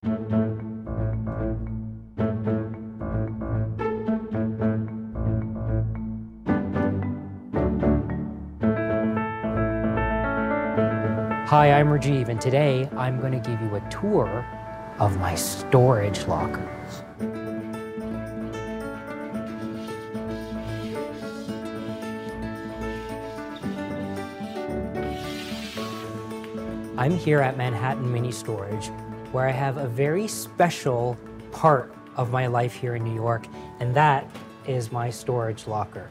Hi, I'm Rajiv, and today I'm going to give you a tour of my storage lockers. I'm here at Manhattan Mini Storage, where I have a very special part of my life here in New York, and that is my storage locker.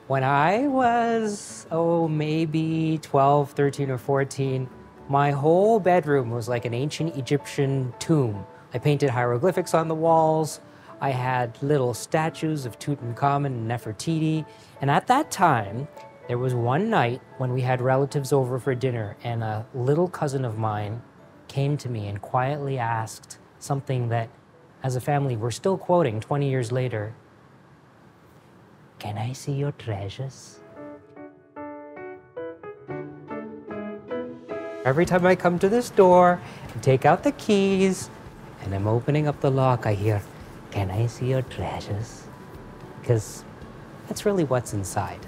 When I was, maybe 12, 13, or 14, my whole bedroom was like an ancient Egyptian tomb. I painted hieroglyphics on the walls. I had little statues of Tutankhamun and Nefertiti. And at that time, there was one night when we had relatives over for dinner, and a little cousin of mine came to me and quietly asked something that, as a family, we're still quoting 20 years later. Can I see your treasures? Every time I come to this door and take out the keys and I'm opening up the lock, I hear, can I see your treasures? Because that's really what's inside.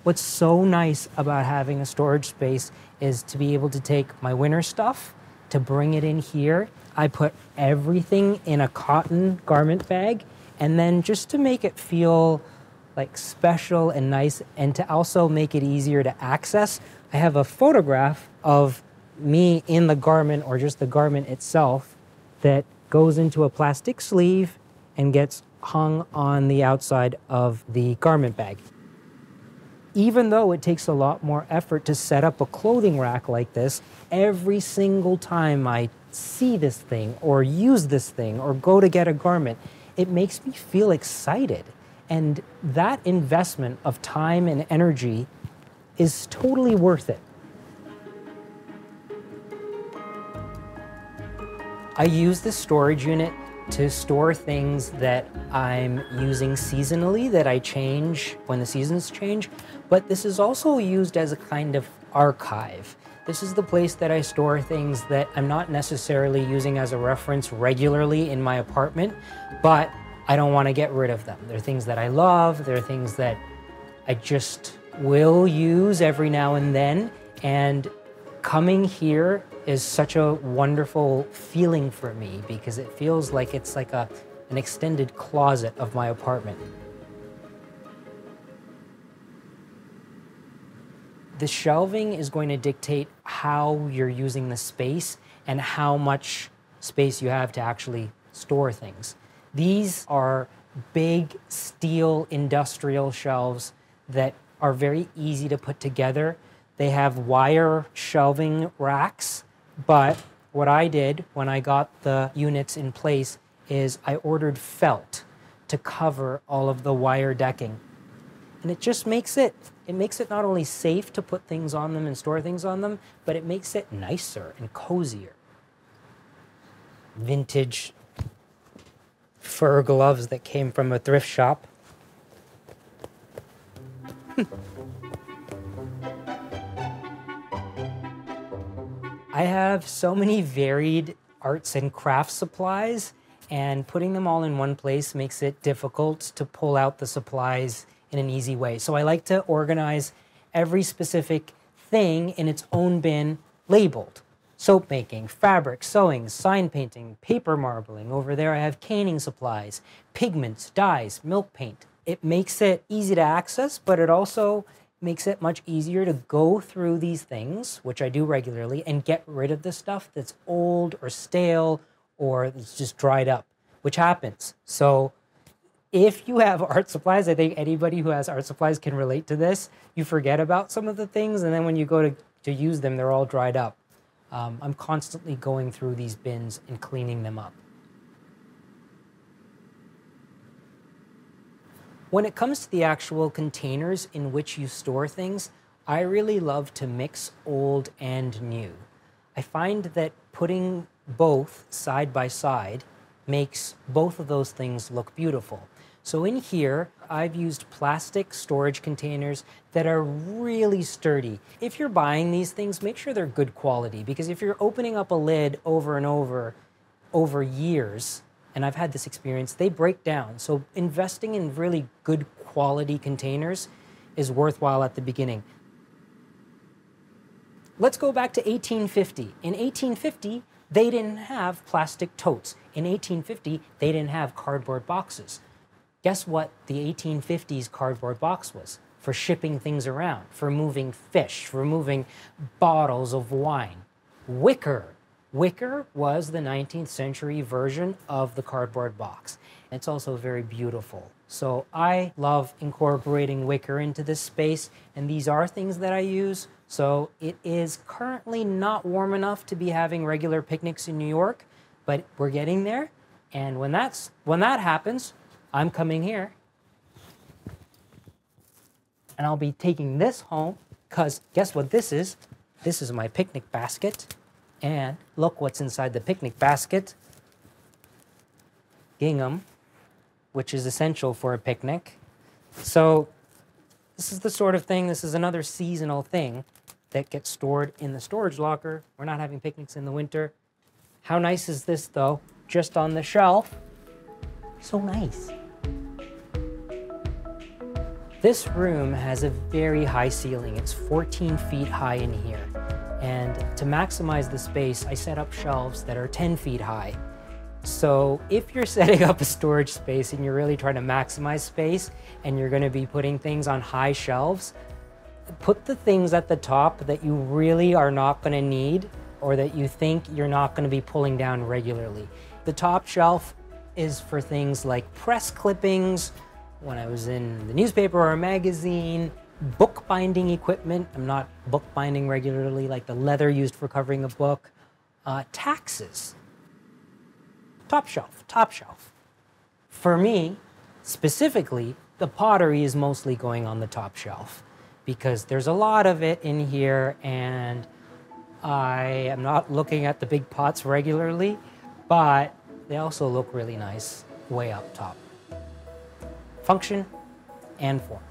What's so nice about having a storage space is to be able to take my winter stuff, to bring it in here. I put everything in a cotton garment bag, and then just to make it feel like special and nice, and to also make it easier to access, I have a photograph of me in the garment, or just the garment itself, that goes into a plastic sleeve and gets hung on the outside of the garment bag. Even though it takes a lot more effort to set up a clothing rack like this, every single time I see this thing or use this thing or go to get a garment, it makes me feel excited. And that investment of time and energy is totally worth it. I use this storage unit to store things that I'm using seasonally, that I change when the seasons change, but this is also used as a kind of archive. This is the place that I store things that I'm not necessarily using as a reference regularly in my apartment, but I don't want to get rid of them. They're things that I love, they're things that I just will use every now and then, and coming here is such a wonderful feeling for me because it feels like it's like an extended closet of my apartment. The shelving is going to dictate how you're using the space and how much space you have to actually store things. These are big steel industrial shelves that are very easy to put together. They have wire shelving racks, but what I did when I got the units in place is I ordered felt to cover all of the wire decking. And it just makes it not only safe to put things on them and store things on them, but it makes it nicer and cozier. Vintage fur gloves that came from a thrift shop. I have so many varied arts and crafts supplies, and putting them all in one place makes it difficult to pull out the supplies in an easy way. So I like to organize every specific thing in its own bin, labeled. Soap making, fabric, sewing, sign painting, paper marbling. Over there I have caning supplies, pigments, dyes, milk paint. It makes it easy to access, but it also makes it much easier to go through these things, which I do regularly, and get rid of the stuff that's old or stale or it's just dried up, which happens. So If you have art supplies, I think anybody who has art supplies can relate to this. You forget about some of the things, and then when you go to use them, they're all dried up. I'm constantly going through these bins and cleaning them up. When it comes to the actual containers in which you store things, I really love to mix old and new. I find that putting both side by side makes both of those things look beautiful. So in here, I've used plastic storage containers that are really sturdy. If you're buying these things, make sure they're good quality, because if you're opening up a lid over and over years, and I've had this experience, they break down. So investing in really good quality containers is worthwhile at the beginning. Let's go back to 1850. In 1850, they didn't have plastic totes. In 1850, they didn't have cardboard boxes. Guess what the 1850s cardboard box was? For shipping things around, for moving fish, for moving bottles of wine. Wicker. Wicker was the 19th century version of the cardboard box. It's also very beautiful. So I love incorporating wicker into this space, and these are things that I use. So it is currently not warm enough to be having regular picnics in New York, but we're getting there. And when that happens, I'm coming here. And I'll be taking this home, because guess what this is? This is my picnic basket. And look what's inside the picnic basket. Gingham, which is essential for a picnic. So this is the sort of thing, this is another seasonal thing that gets stored in the storage locker. We're not having picnics in the winter. How nice is this though? Just on the shelf. So nice. This room has a very high ceiling. It's 14 feet high in here. And to maximize the space, I set up shelves that are 10 feet high. So if you're setting up a storage space and you're really trying to maximize space and you're going to be putting things on high shelves, put the things at the top that you really are not going to need or that you think you're not going to be pulling down regularly. The top shelf is for things like press clippings, when I was in the newspaper or a magazine, bookbinding equipment. I'm not bookbinding regularly, like the leather used for covering a book. Taxes. Top shelf, top shelf. For me, specifically, the pottery is mostly going on the top shelf because there's a lot of it in here and I am not looking at the big pots regularly, but they also look really nice way up top. Function and form.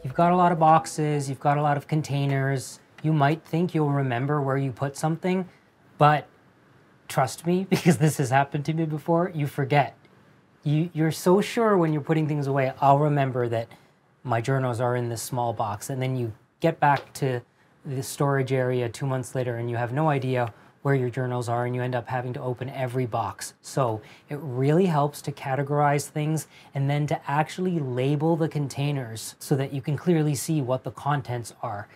You've got a lot of boxes, you've got a lot of containers. You might think you'll remember where you put something, but trust me, because this has happened to me before, you forget. You're so sure when you're putting things away, I'll remember that my journals are in this small box, and then you get back to the storage area 2 months later and you have no idea where your journals are and you end up having to open every box. So it really helps to categorize things and then to actually label the containers so that you can clearly see what the contents are.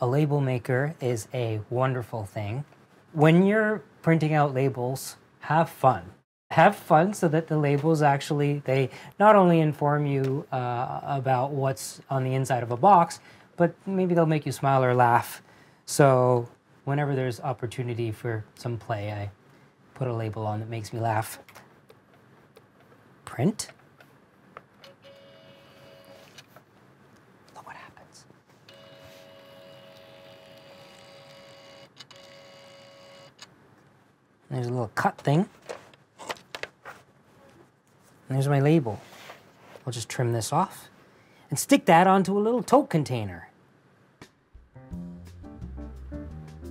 A label maker is a wonderful thing. When you're printing out labels, have fun. Have fun so that the labels actually, they not only inform you about what's on the inside of a box, but maybe they'll make you smile or laugh. So whenever there's opportunity for some play, I put a label on that makes me laugh. Print. Look what happens. There's a little cut thing. And there's my label. I'll just trim this off and stick that onto a little tote container.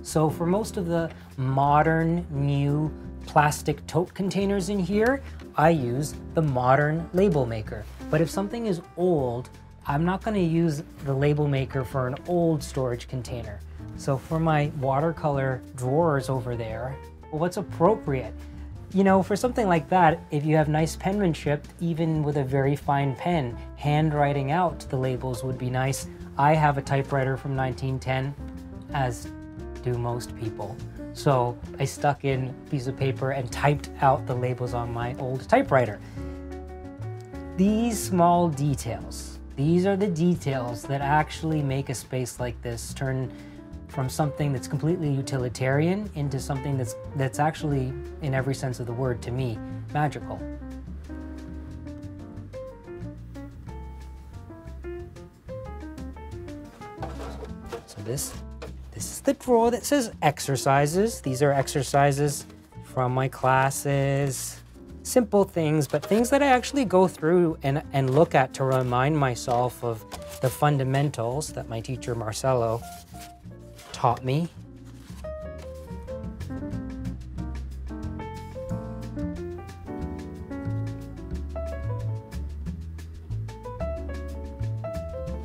So for most of the modern, new plastic tote containers in here, I use the modern label maker. But if something is old, I'm not going to use the label maker for an old storage container. So for my watercolor drawers over there, what's appropriate? You know, for something like that, if you have nice penmanship, even with a very fine pen, handwriting out the labels would be nice. I have a typewriter from 1910, as do most people. So I stuck in a piece of paper and typed out the labels on my old typewriter. These small details, these are the details that actually make a space like this turn from something that's completely utilitarian into something that's actually, in every sense of the word to me, magical. So this is the drawer that says exercises. These are exercises from my classes. Simple things, but things that I actually go through and look at to remind myself of the fundamentals that my teacher Marcelo taught me.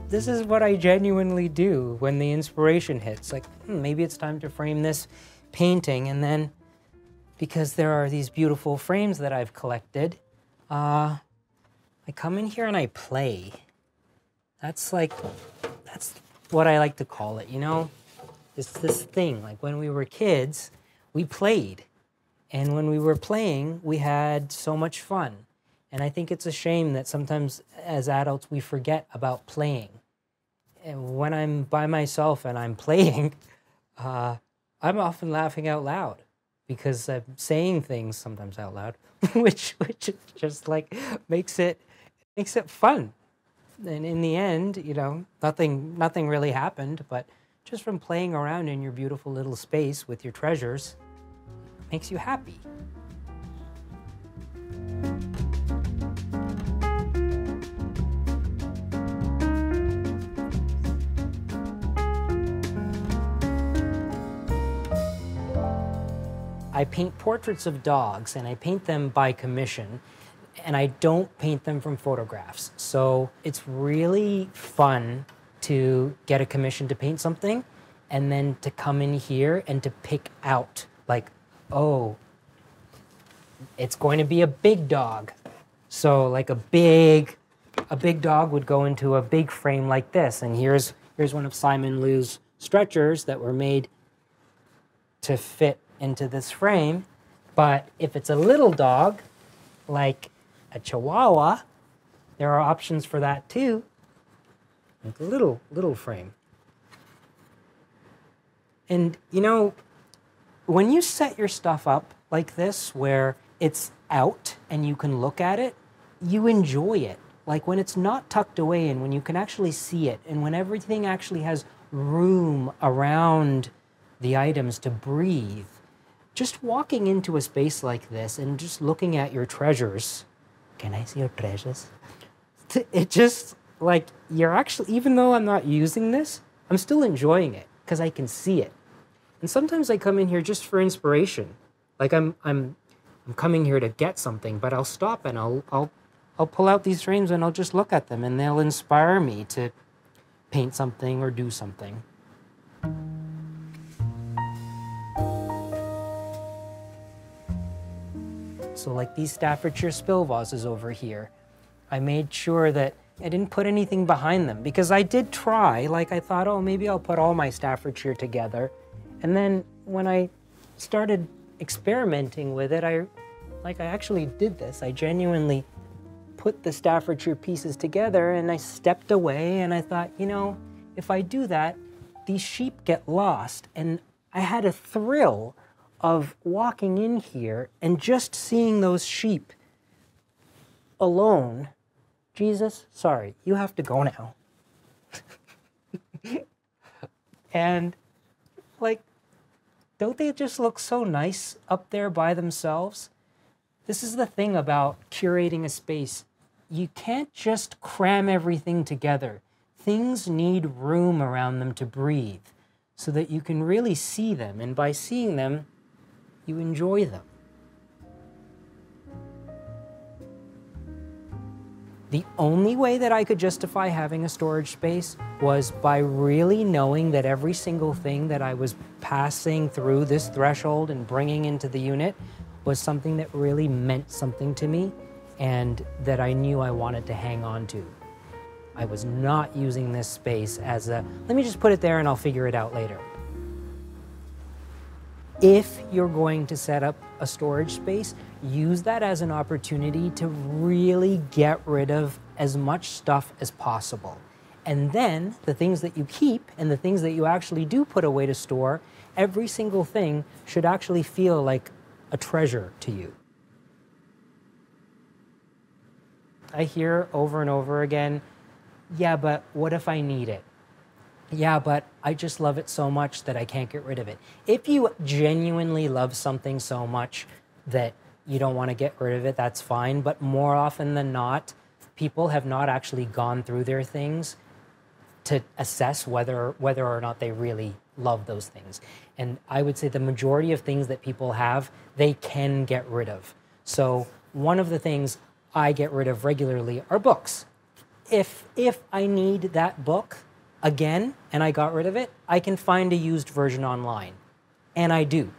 This is what I genuinely do when the inspiration hits. Like, maybe it's time to frame this painting, and then because there are these beautiful frames that I've collected, I come in here and I play. That's what I like to call it, you know? It's this thing, like when we were kids, we played. And when we were playing, we had so much fun. And I think it's a shame that sometimes as adults, we forget about playing. And when I'm by myself and I'm playing, I'm often laughing out loud because I'm saying things sometimes out loud, which just like makes it fun. And in the end, you know, nothing really happened, but just from playing around in your beautiful little space with your treasures makes you happy. I paint portraits of dogs, and I paint them by commission, and I don't paint them from photographs. So it's really fun to get a commission to paint something and then to come in here and to pick out, like, oh, it's going to be a big dog. So like a big dog would go into a big frame like this. And here's one of Simon Liu's stretchers that were made to fit into this frame. But if it's a little dog, like a Chihuahua, there are options for that too. Like a little frame. And you know, when you set your stuff up like this, where it's out and you can look at it, you enjoy it. Like when it's not tucked away and when you can actually see it, and when everything actually has room around the items to breathe. Just walking into a space like this and just looking at your treasures. Can I see your treasures? It just, like, you're actually, even though I'm not using this, I'm still enjoying it because I can see it. And sometimes I come in here just for inspiration. Like I'm coming here to get something, but I'll stop and I'll pull out these frames and I'll just look at them and they'll inspire me to paint something or do something. So like these Staffordshire spill vases over here, I made sure that I didn't put anything behind them because I did try, like I thought, oh, maybe I'll put all my Staffordshire together. And then when I started experimenting with it, I actually did this. I genuinely put the Staffordshire pieces together and I stepped away and I thought, you know, if I do that, these sheep get lost. And I had a thrill of walking in here and just seeing those sheep alone. Jesus, sorry, you have to go now. And like, don't they just look so nice up there by themselves? This is the thing about curating a space. You can't just cram everything together. Things need room around them to breathe so that you can really see them. And by seeing them, you enjoy them. The only way that I could justify having a storage space was by really knowing that every single thing that I was passing through this threshold and bringing into the unit was something that really meant something to me and that I knew I wanted to hang on to. I was not using this space as a, let me just put it there and I'll figure it out later. If you're going to set up a storage space, use that as an opportunity to really get rid of as much stuff as possible. And then the things that you keep and the things that you actually do put away to store, every single thing should actually feel like a treasure to you. I hear over and over again, yeah, but what if I need it? Yeah, but I just love it so much that I can't get rid of it. If you genuinely love something so much that you don't want to get rid of it, that's fine. But more often than not, people have not actually gone through their things to assess whether or not they really love those things. And I would say the majority of things that people have, they can get rid of. So one of the things I get rid of regularly are books. If I need that book again and I got rid of it, I can find a used version online. And I do.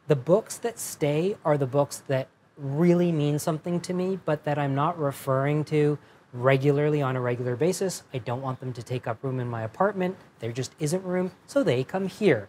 The books that stay are the books that really mean something to me, but that I'm not referring to regularly on a regular basis. I don't want them to take up room in my apartment. There just isn't room, so they come here.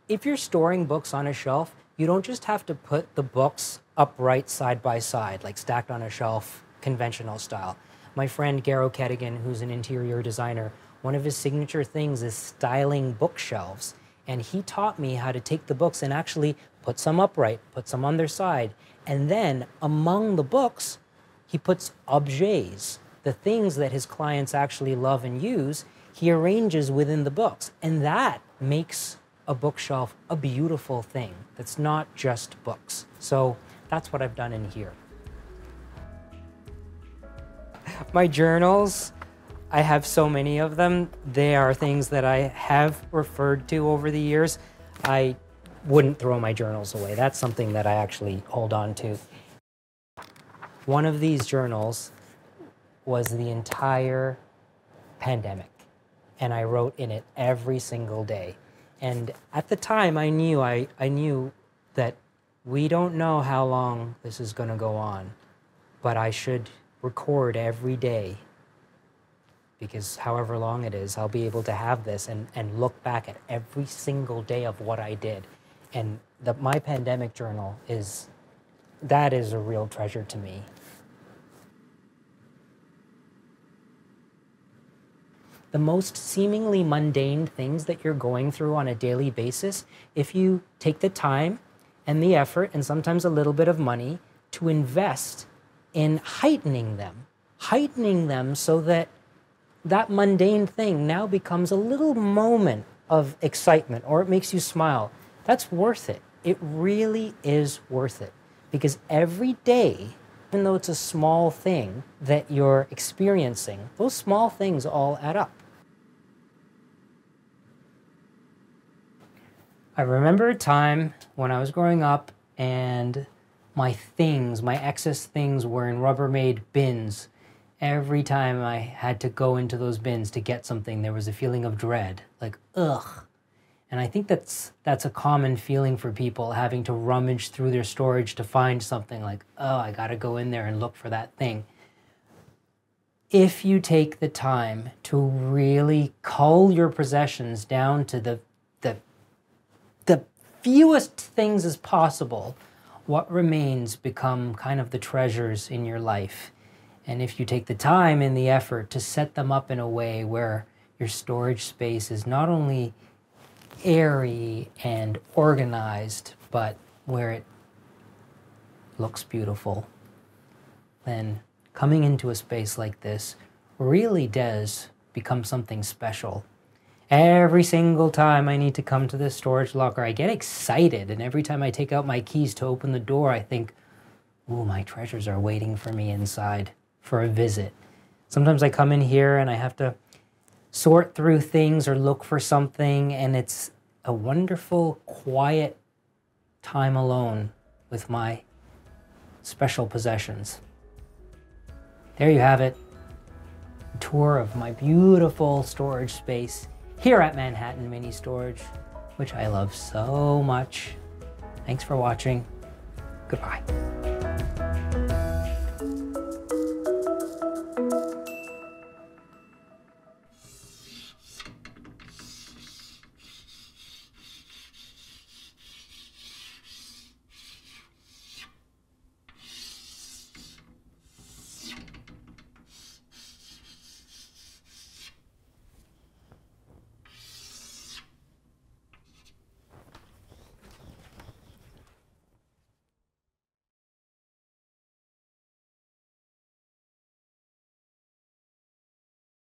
If you're storing books on a shelf, you don't just have to put the books upright side by side, like stacked on a shelf, conventional style. My friend Garo Kedigan, who's an interior designer, one of his signature things is styling bookshelves. And he taught me how to take the books and actually put some upright, put some on their side. And then among the books, he puts objets, the things that his clients actually love and use, he arranges within the books. And that makes a bookshelf a beautiful thing that's not just books. So that's what I've done in here. My journals, I have so many of them. They are things that I have referred to over the years. I wouldn't throw my journals away. That's something that I actually hold on to. One of these journals was the entire pandemic, and I wrote in it every single day. And at the time, I knew that we don't know how long this is going to go on, but I should record every day, because however long it is, I'll be able to have this and look back at every single day of what I did. And my pandemic journal is a real treasure to me. The most seemingly mundane things that you're going through on a daily basis, if you take the time and the effort and sometimes a little bit of money to invest in heightening them so that that mundane thing now becomes a little moment of excitement, or it makes you smile, that's worth it. It really is worth it. Because every day, even though it's a small thing that you're experiencing, those small things all add up. I remember a time when I was growing up and my excess things were in Rubbermaid bins. Every time I had to go into those bins to get something, there was a feeling of dread, like, ugh. And I think that's a common feeling for people, having to rummage through their storage to find something, like, oh, I gotta go in there and look for that thing. If you take the time to really cull your possessions down to the fewest things as possible, what remains become kind of the treasures in your life. And if you take the time and the effort to set them up in a way where your storage space is not only airy and organized, but where it looks beautiful, then coming into a space like this really does become something special. Every single time I need to come to this storage locker, I get excited, and every time I take out my keys to open the door, I think, ooh, my treasures are waiting for me inside for a visit. Sometimes I come in here and I have to sort through things or look for something, and it's a wonderful, quiet time alone with my special possessions. There you have it, a tour of my beautiful storage space here at Manhattan Mini Storage, which I love so much. Thanks for watching. Goodbye.